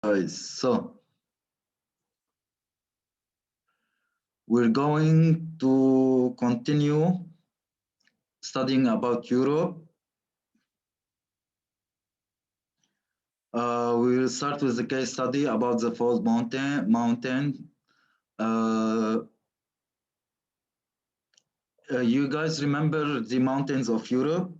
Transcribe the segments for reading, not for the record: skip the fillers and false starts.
So we're going to continue studying about Europe. We will start with the case study about the Fold Mountain. You guys remember the mountains of Europe?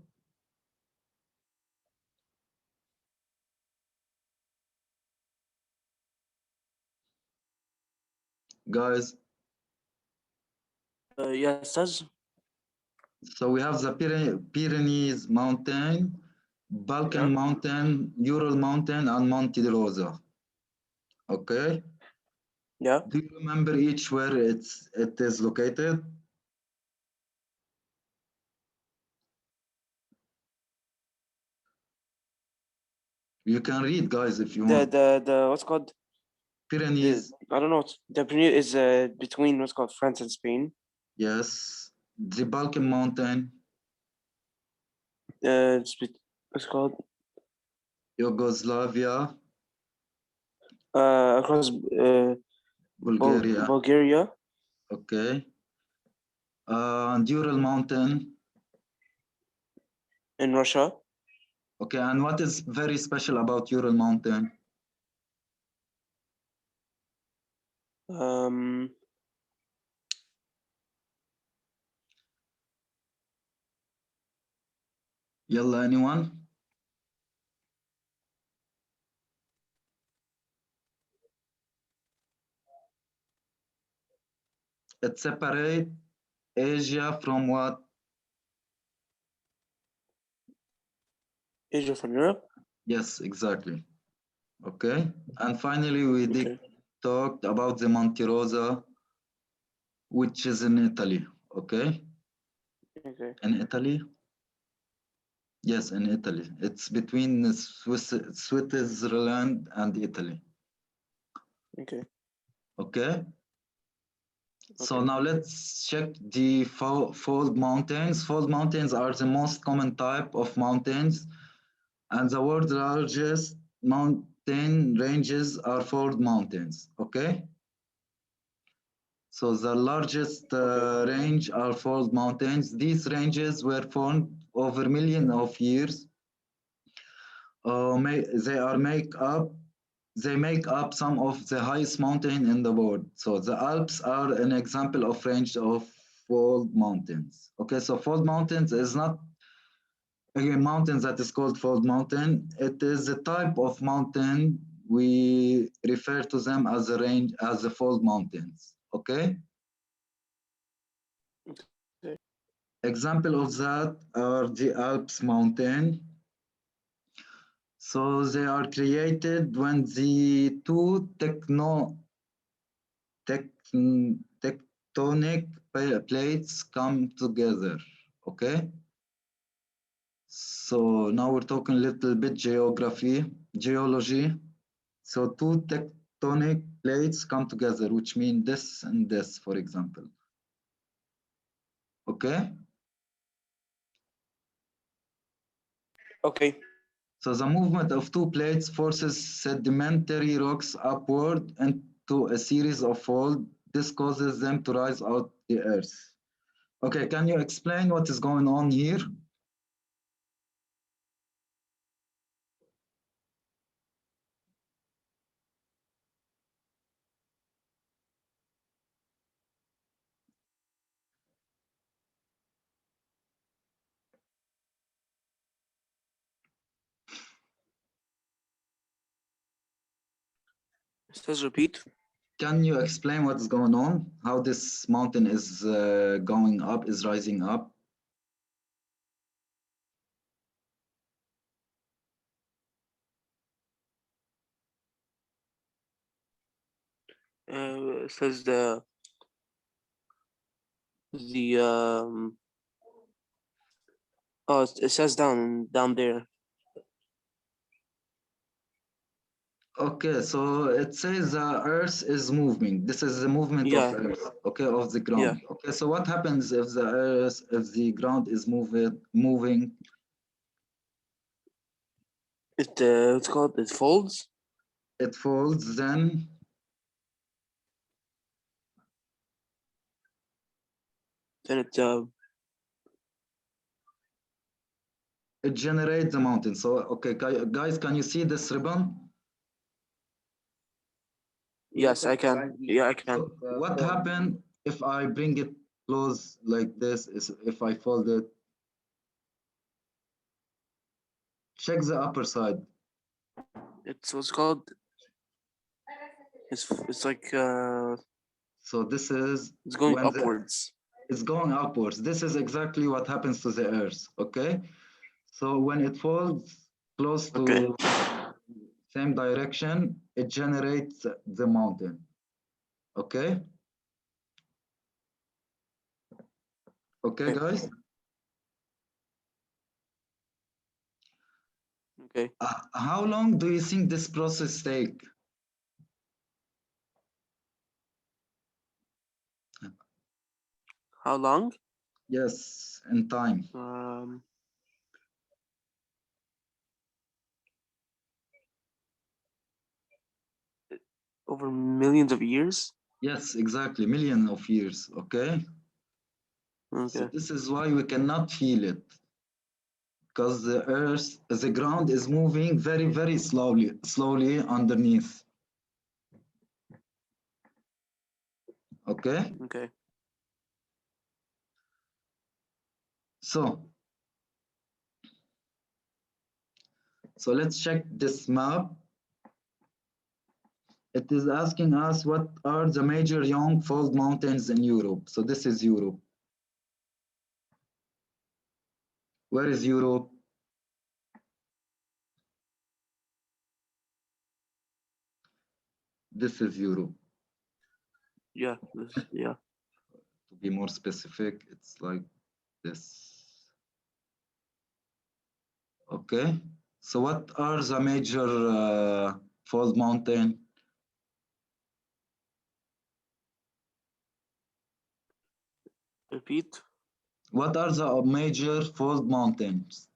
Guys? Yes, sir. So we have the Pyrenees Mountain, Balkan Mountain, Ural Mountain, and Monte Rosa. Okay? Yeah. Do you remember each where it is located? You can read, guys, if you want. The what's called Pyrenees. I don't know. The Pyrenees is between what's called France and Spain. Yes. The Balkan Mountain. What's called Yugoslavia. across Bulgaria. Bulgaria. Okay. And Ural Mountain. In Russia. Okay, and what is very special about Ural Mountain? Yalla, anyone? It separates Asia from what? Asia from Europe? Yes, exactly. Okay. And finally, we talked about the Monte Rosa, which is in Italy. Okay. Okay. In Italy? Yes, in Italy. It's between Switzerland and Italy. Okay. Okay. So now let's check the fold mountains. Fold mountains are the most common type of mountains, and the world's largest mountain ranges are fold mountains. Okay. So the largest range are fold mountains. These ranges were formed over millions of years. They make up some of the highest mountain in the world. So the Alps are an example of range of fold mountains. Okay, so fold mountains is not a mountain that is called fold mountain. It is a type of mountain. We refer to them as a range, as the fold mountains. Okay. Example of that are the Alps Mountain. So they are created when the two tectonic plates come together. Okay. So now we're talking a little bit geology. So two tectonic plates come together, which mean this and this, for example. Okay. Okay. So the movement of two plates forces sedimentary rocks upward into a series of folds. This causes them to rise out the earth. Okay, can you explain what is going on here? Please repeat. Can you explain what's going on? How this mountain is going up, is rising up? It says it says down there. Okay, so it says the earth is moving. This is the movement of earth, okay, of the ground. Yeah. Okay, so what happens if the ground is moving? It's called, it folds? it falls, then it it generates the mountain. So, okay, guys, can you see this ribbon? yes, I can. Yeah, I can. So what happened if I bring it close like this? Is if I fold it? Check the upper side. It's what's called. It's like So this is it's going when upwards. it's going upwards. This is exactly what happens to the earth. Okay. So when it falls close to Okay. same direction, it generates the mountain. Okay. Okay, guys. Okay. How long do you think this process take? How long? Yes, in time. Over millions of years. Yes, exactly. Millions of years. Okay. Okay. So this is why we cannot feel it, because the earth, the ground is moving very, very slowly underneath. Okay. Okay. So let's check this map. It is asking us what are the major young fold mountains in Europe. So this is Europe. Where is Europe? This is Europe. Yeah. Yeah. To be more specific, it's like this. Okay. So what are the major fold mountain? Repeat. What are the major fold mountains?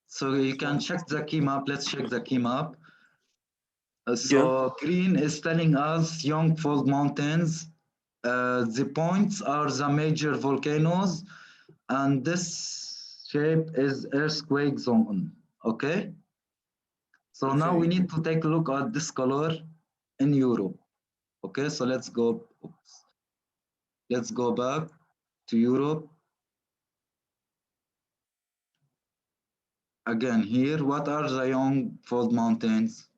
So you can check the key map. Let's check the key map. So green is telling us young fold mountains. The points are the major volcanoes, and this shape is earthquake zone. Okay. So now we need to take a look at this color in Europe. Okay. So let's go. Oops. Let's go back to Europe. Again, here, what are the young fold mountains?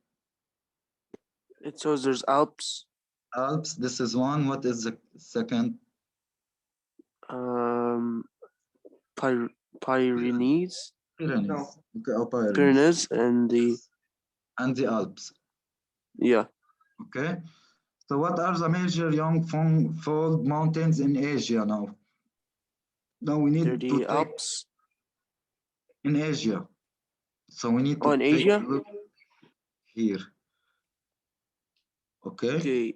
It shows there's Alps. Alps, this is one. What is the second? Pyrenees. Pyrenees. Okay, oh, Pyrenees and the Alps. yeah. Okay. So what are the major young fold mountains in Asia now? Now we need to take Alps in Asia. So we need to in take Asia. a look here. Okay. Okay.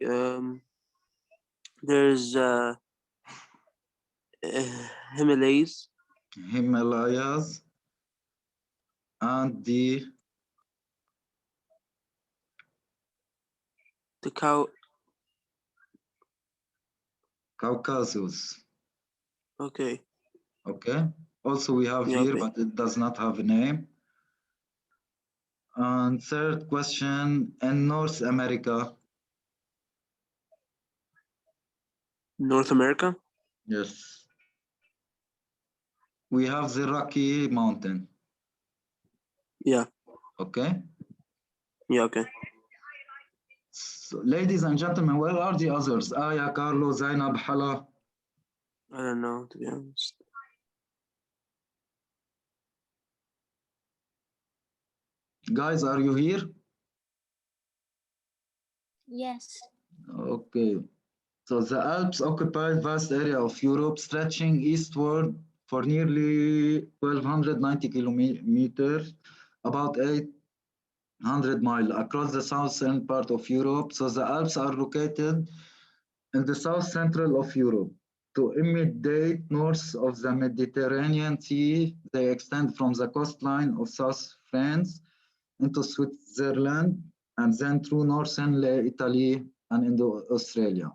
There's Himalayas. Himalayas and the Caucasus. Okay. Okay. Also we have here, but it does not have a name. And third question, in North America. North America? Yes. We have the Rocky Mountain. Yeah. Okay. Yeah, okay. So, ladies and gentlemen, where are the others? Aya, Carlo, Zainab, Hala. I don't know, to be honest. Guys, are you here? Yes. Okay. So the Alps occupy a vast area of Europe, stretching eastward for nearly 1,290 kilometers, about 800 miles across the southern part of Europe. So the Alps are located in the south central of Europe. To immediate north of the Mediterranean Sea, they extend from the coastline of South France into Switzerland, and then through northern Italy and into Australia,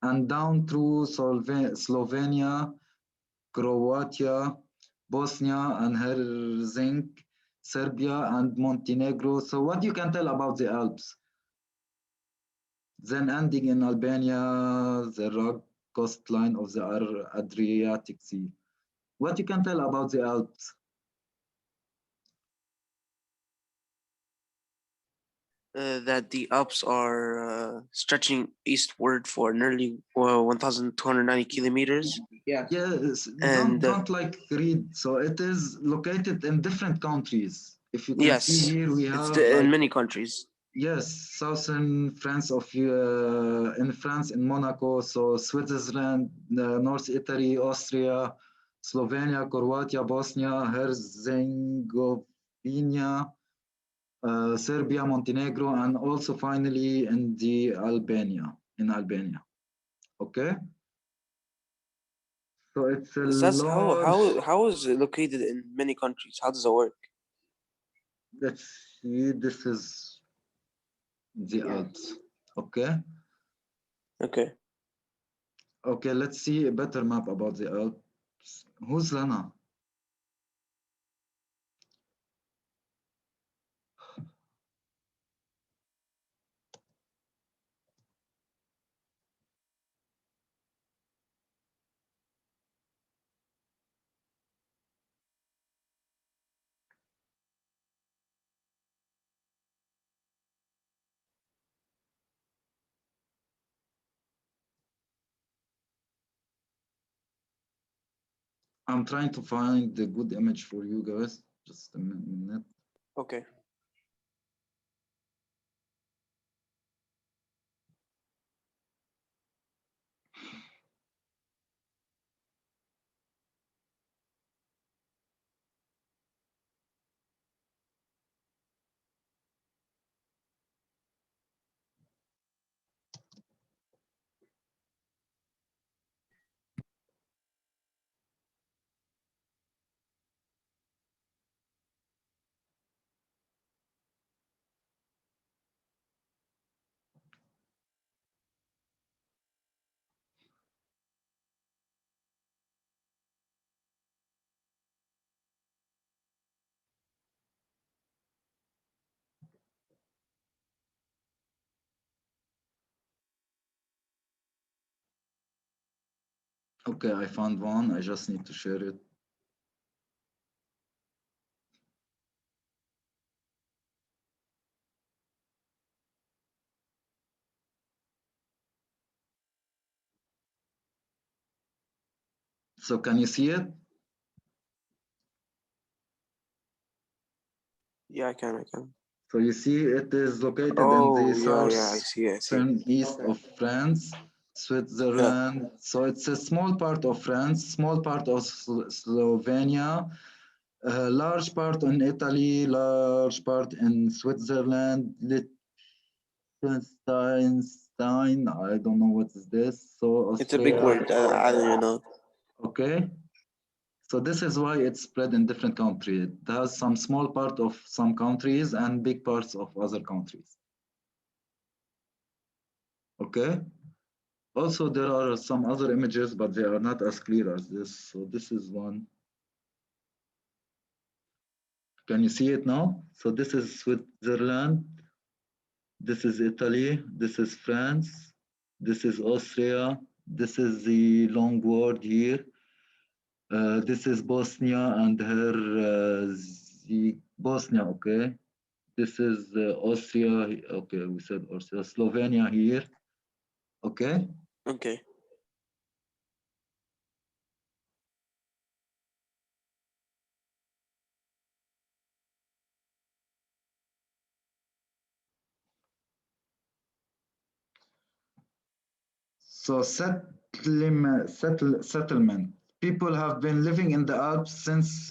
and down through Slovenia, Croatia, Bosnia and Herzegovina, Serbia and Montenegro. So what you can tell about the Alps? Then ending in Albania, the rugged coastline of the Adriatic Sea. What you can tell about the Alps? That the Alps are stretching eastward for nearly 1,290 kilometers. Yes, And don't like read. So it is located in different countries. If you can see yes, here, we it's have in like, many countries. yes, southern France in France, in Monaco, so Switzerland, North Italy, Austria, Slovenia, Croatia, Bosnia, Herzegovina, Serbia, Montenegro, and also finally in Albania. Okay, so it's a That's large. how is it located in many countries? How does it work? Let's see. This is the Alps. Okay. Okay. Okay. Let's see a better map about the Alps. Who's Lana? I'm trying to find the good image for you guys. Just a minute. Okay. Okay, I found one. I just need to share it. So can you see it? Yeah, I can. So you see it is located in Oh, the yeah, I see. southern east of France, Switzerland. So it's a small part of France, small part of Slovenia, a large part in Italy, large part in Switzerland, Liechtenstein, I don't know what is this. So It's a big Austria. word. I don't even know. Okay. So this is why it's spread in different countries. It has some small part of some countries and big parts of other countries. Okay. Also, there are some other images, but they are not as clear as this. So this is one. Can you see it now? So this is Switzerland. This is Italy. This is France. This is Austria. This is the long word here. This is Bosnia and Bosnia, okay. This is Austria, okay, we said Austria, Slovenia here, okay. Okay. So settlement. People have been living in the Alps since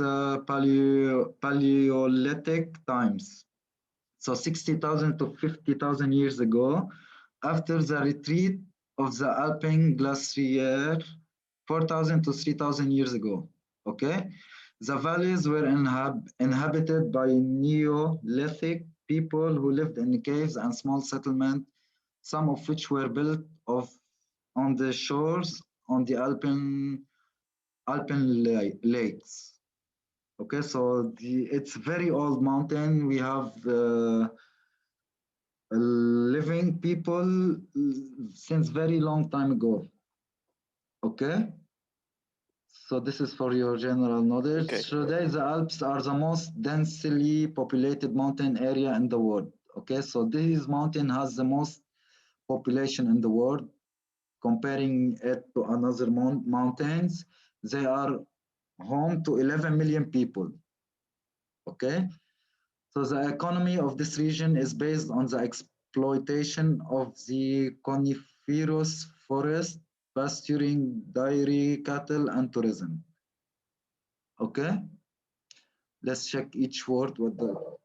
Paleolithic times. So 60,000 to 50,000 years ago, after the retreat of the Alpine Glacier, 4,000 to 3,000 years ago, okay? The valleys were inhabited by Neolithic people who lived in caves and small settlements, some of which were built on the shores on the Alpine lakes. Okay, so it's very old mountain. We have living people since very long time ago. Okay, so this is for your general knowledge. Okay. Today, the Alps are the most densely populated mountain area in the world. Okay, so this mountain has the most population in the world. Comparing it to another mountains, they are home to 11 million people. Okay, so the economy of this region is based on the exploitation of the coniferous forest, pasturing, dairy, cattle, and tourism. Okay, let's check each word. What the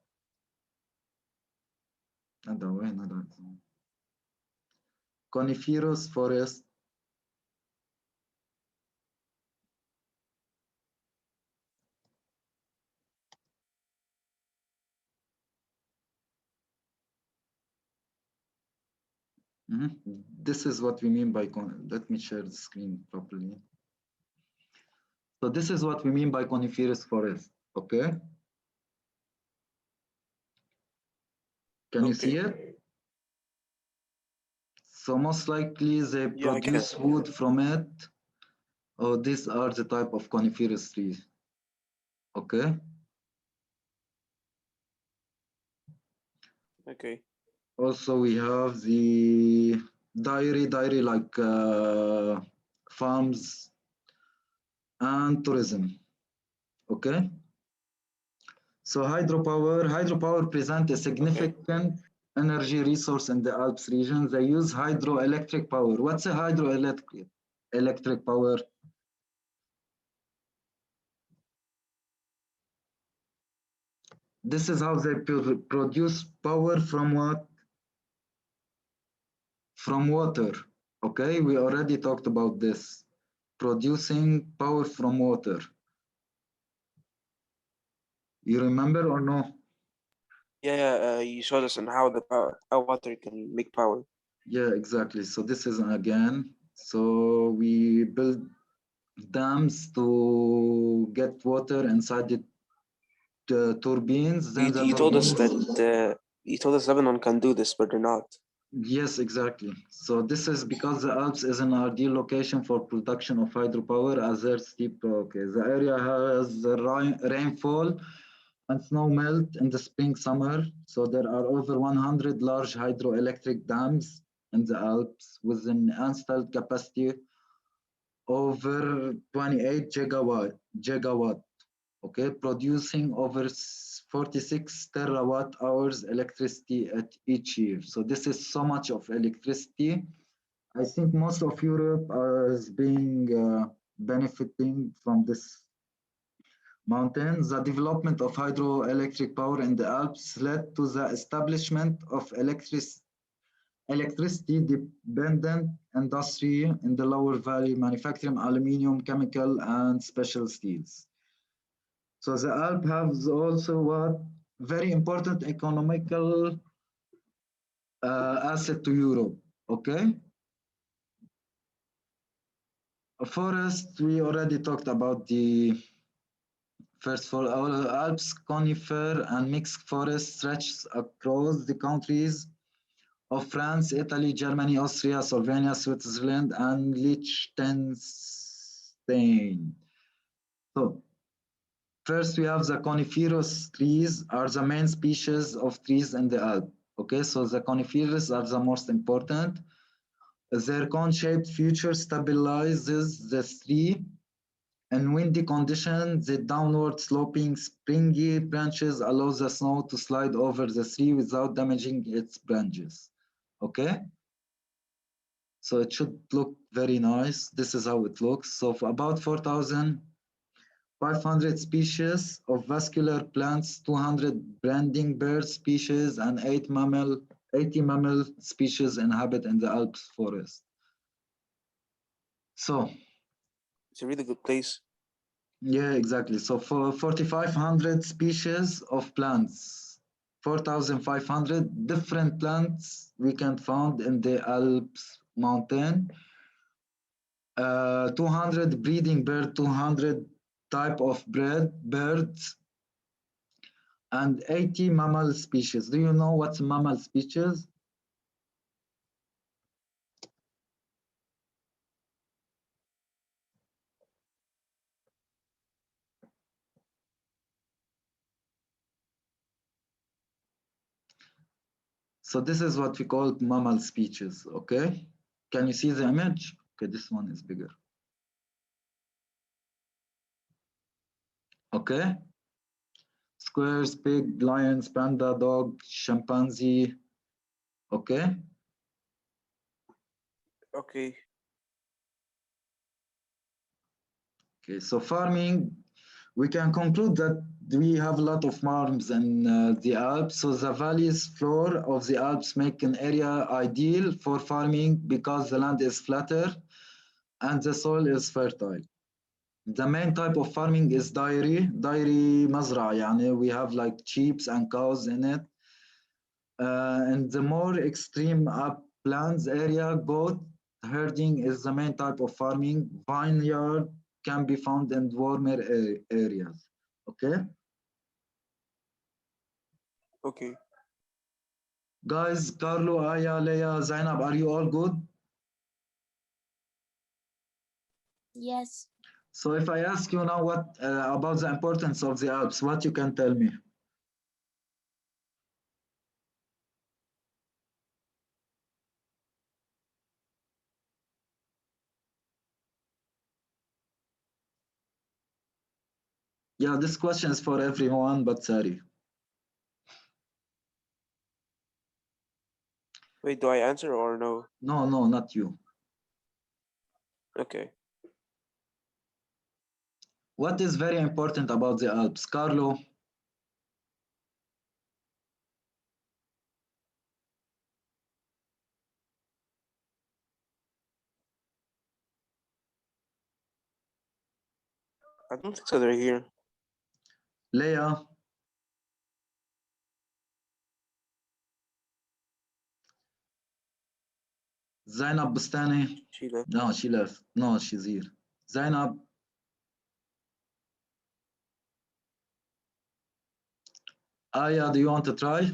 coniferous forest. This is what we mean by let me share the screen properly. So this is what we mean by coniferous forest. Okay. Can you see it? So most likely they produce wood from it. Oh, these are the type of coniferous trees. Okay. Okay. Also, we have the dairy like farms and tourism. Okay. So hydropower present a significant energy resource in the Alps region. They use hydroelectric power. What's a hydroelectric power? This is how they produce power from what? From water. Okay, we already talked about this. Producing power from water. You remember or no? Yeah, you showed us on how how water can make power. Yeah, exactly. So this is again. So we build dams to get water inside the turbines. Then You told us that you told us Lebanon can do this, but they're not. Yes, exactly. So this is because the Alps is an ideal location for production of hydropower as their steep. Okay, the area has rainfall and snow melt in the spring summer. So there are over 100 large hydroelectric dams in the Alps with an installed capacity over 28 gigawatt, okay, producing over 46 terawatt hours electricity at each year. So this is so much of electricity. I think most of Europe is being benefiting from this mountain. The development of hydroelectric power in the Alps led to the establishment of electricity-dependent industry in the lower valley, manufacturing aluminium, chemical, and special steels. So the Alps has also what very important economical asset to Europe. Okay. A forest, we already talked about the first for our Alps conifer and mixed forest stretches across the countries of France, Italy, Germany, Austria, Slovenia, Switzerland, and Liechtenstein. So first, we have the coniferous trees are the main species of trees in the Alps. Okay, so the coniferous are the most important. Their cone-shaped feature stabilizes the tree. In windy conditions, the downward sloping springy branches allow the snow to slide over the tree without damaging its branches. Okay, so it should look very nice. This is how it looks. So for about 4,500 species of vascular plants, 200 branding bird species, and 80 mammal species inhabit in the Alps forest. So it's a really good place. Yeah, exactly. So for 4,500 species of plants, 4,500 different plants we can find in the Alps mountain. 200 breeding bird, 200 type of birds, and 80 mammal species. Do you know what's mammal species? So this is what we call mammal species, okay? Can you see the image? Okay, this one is bigger. Okay? Squares, pig, lions, panda, dog, chimpanzee, okay? Okay. Okay, so farming, we can conclude that we have a lot of farms in the Alps. So the valleys floor of the Alps make an area ideal for farming because the land is flatter and the soil is fertile. The main type of farming is dairy مزرعة يعني we have like sheep and cows in it. And the more extreme uplands area, goat herding is the main type of farming. Vineyard can be found in warmer areas. Okay, Okay. guys, Carlo, Aya, Leia, Zainab, are you all good? Yes. So if I ask you now what about the importance of the Alps, what you can tell me? Yeah, this question is for everyone, but sorry. Wait, do I answer or no? No, no, not you. Okay. What is very important about the Alps? Carlo? I don't think so. They're here. Leia? Zainab Bustani? She left. No, she left. No, she's here. Zainab? Aya, do you want to try?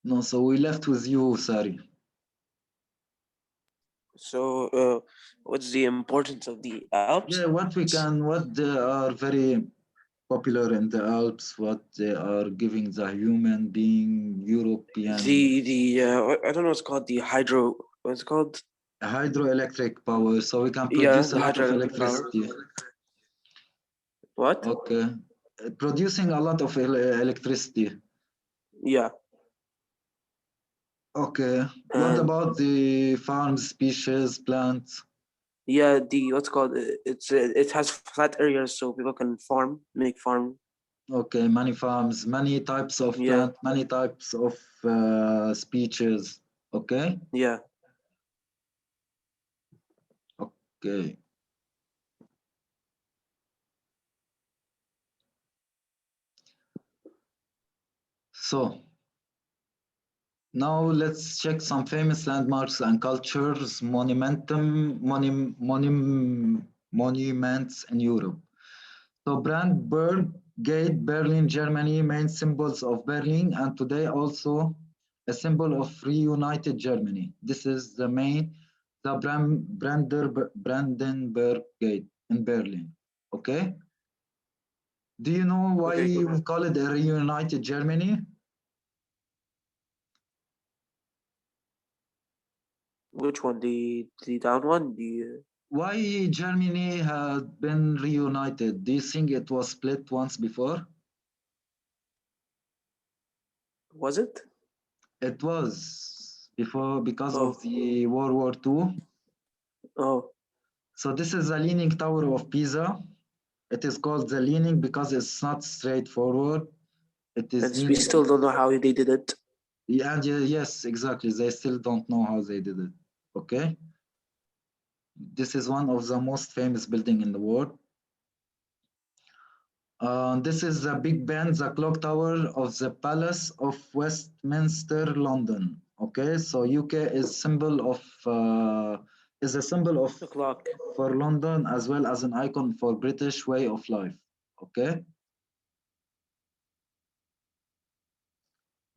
No, so we left with you, Sari. So, what's the importance of the Alps? Yeah, what they are very popular in the Alps, what they are giving the human being, European, I don't know what's called the hydro. What's it called? hydroelectric power, so we can Yeah, produce a the lot of hydroelectric power. electricity. What? Okay, producing a lot of electricity. Yeah. Okay, what And about the farm species, plants? yeah, the what's called it has flat areas so people can make farm. Okay, many farms, many types of Yeah. plant, many types of species. Okay, Yeah. okay. So now let's check some famous landmarks and cultures, monuments in Europe. So Brandenburg Gate, Berlin, Germany, main symbols of Berlin, and today also a symbol of reunited Germany. This is the Brandenburg Gate in Berlin. Okay. Do you know why Okay. we call it a reunited Germany? Which one? The down one? The Why Germany had been reunited? Do you think it was split once before? was it? It was before because Oh. of the World War II. Oh. So this is the Leaning Tower of Pisa. It is called the Leaning because it's not straightforward. It is And we leaning. still don't know how they did it. Yeah, and yes, exactly. They still don't know how they did it. Okay. This is one of the most famous building in the world. This is the Big Ben, the clock tower of the Palace of Westminster, London. Okay, so UK is a symbol of The clock. for London as well as an icon for British way of life. Okay,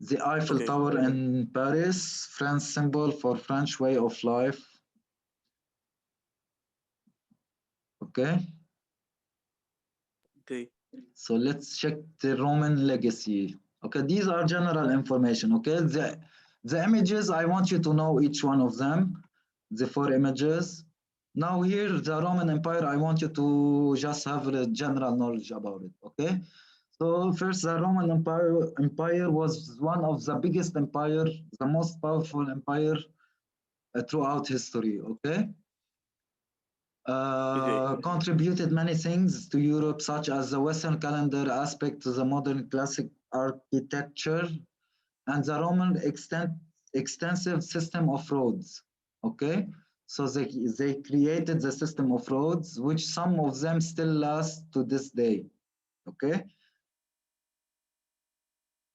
the Eiffel Okay. Tower in Paris, France symbol for French way of life. Okay. Okay. So let's check the Roman legacy. Okay, these are general information. Okay, the images, I want you to know each one of them, the 4 images. Now here, the Roman Empire, I want you to just have a general knowledge about it. Okay, so first, the Roman Empire was one of the biggest empire, the most powerful empire throughout history. Okay. Okay. Contributed many things to Europe, such as the Western calendar aspect to the modern classic architecture and the Roman extensive system of roads. Okay, so they created the system of roads, which some of them still last to this day. Okay.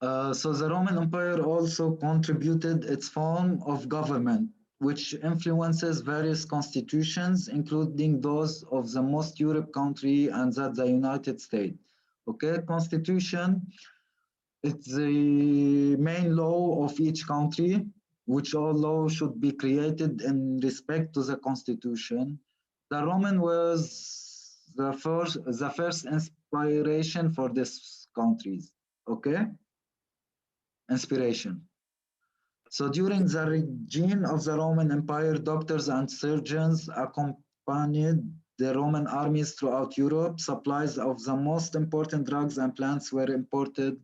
So the Roman Empire also contributed its form of government, which influences various constitutions, including those of the most Europe country and that the United States. Okay, constitution, it's the main law of each country, which all law should be created in respect to the constitution. The Roman was the first inspiration for these countries. Okay. Inspiration. So during the regime of the Roman Empire, doctors and surgeons accompanied the Roman armies throughout Europe. Supplies of the most important drugs and plants were imported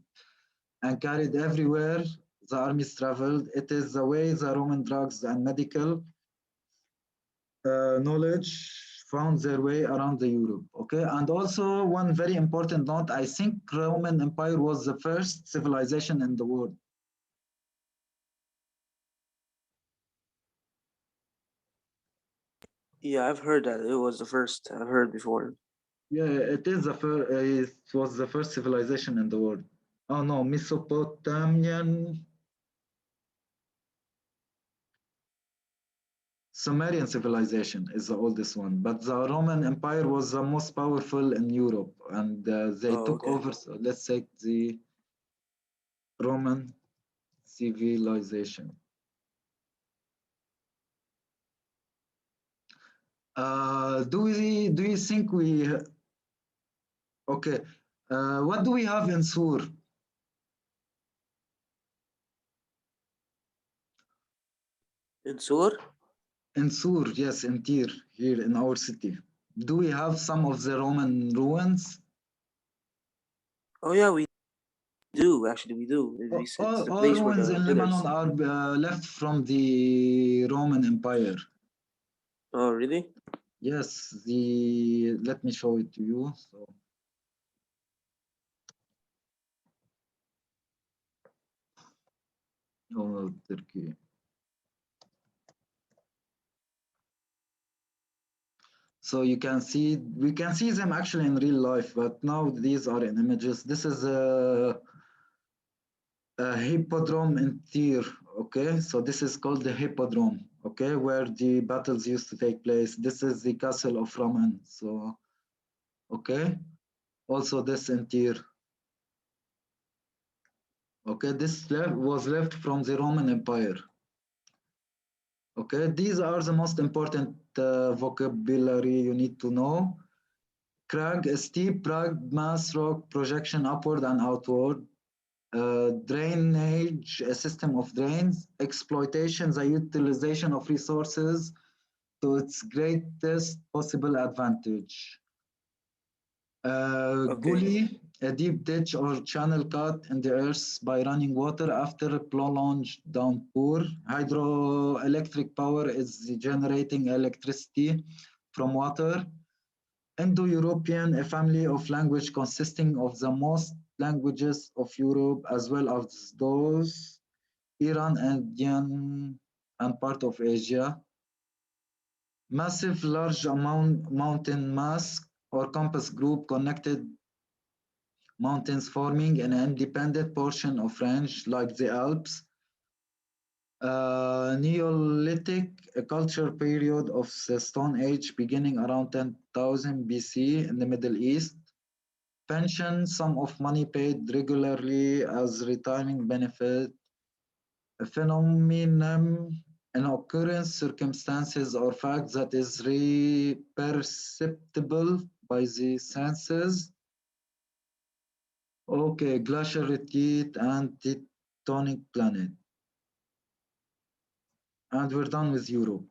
and carried everywhere the armies traveled. It is the way the Roman drugs and medical knowledge found their way around the Europe. Okay, and also one very important note, I think Roman Empire was the first civilization in the world. Yeah, I've heard that it was the first. I've heard before. Yeah, it is the first. It was the first civilization in the world. Oh no, Mesopotamian, Sumerian civilization is the oldest one, but the Roman Empire was the most powerful in Europe, and they Oh, took okay. over. So let's take the Roman civilization. Do you think we okay? What do we have in Sur? In Sur? In Sur, yes, in Tir, here in our city. Do we have some of the Roman ruins? Oh yeah, we do. Actually, we do. It's the All place where ruins the in Lebanon pillars. are left from the Roman Empire. Oh, really? Yes, let me show it to you. So, Turkey. So you can see, we can see them actually in real life, but now these are in images. This is a hippodrome in Tyr. Okay, so this is called the hippodrome. Okay, where the battles used to take place. This is the castle of Raman. So, okay, also this in Tyr. Okay, this was left from the Roman Empire. Okay, these are the most important vocabulary you need to know. Crag, a steep, rugged mass rock projection upward and outward. Drainage, a system of drains. Exploitation, the utilization of resources to its greatest possible advantage. Okay. Gully, a deep ditch or channel cut in the earth by running water after a prolonged downpour. Hydroelectric power is generating electricity from water. Indo-European, a family of language consisting of the most languages of Europe as well as those Iran, Indian, and part of Asia. Massive large mountain mass or compass group connected mountains forming an independent portion of range like the Alps. Neolithic culture period of the Stone Age beginning around 10,000 BC in the Middle East. Pension, sum of money paid regularly as retirement benefit. A phenomenon, an occurrence, circumstances, or fact that is perceptible by the senses. Okay, glacial retreat and tectonic planet. And we're done with Europe.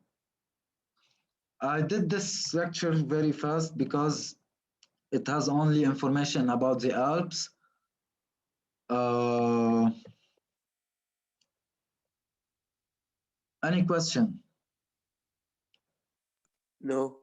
I did this lecture very fast because it has only information about the Alps. Any question? No.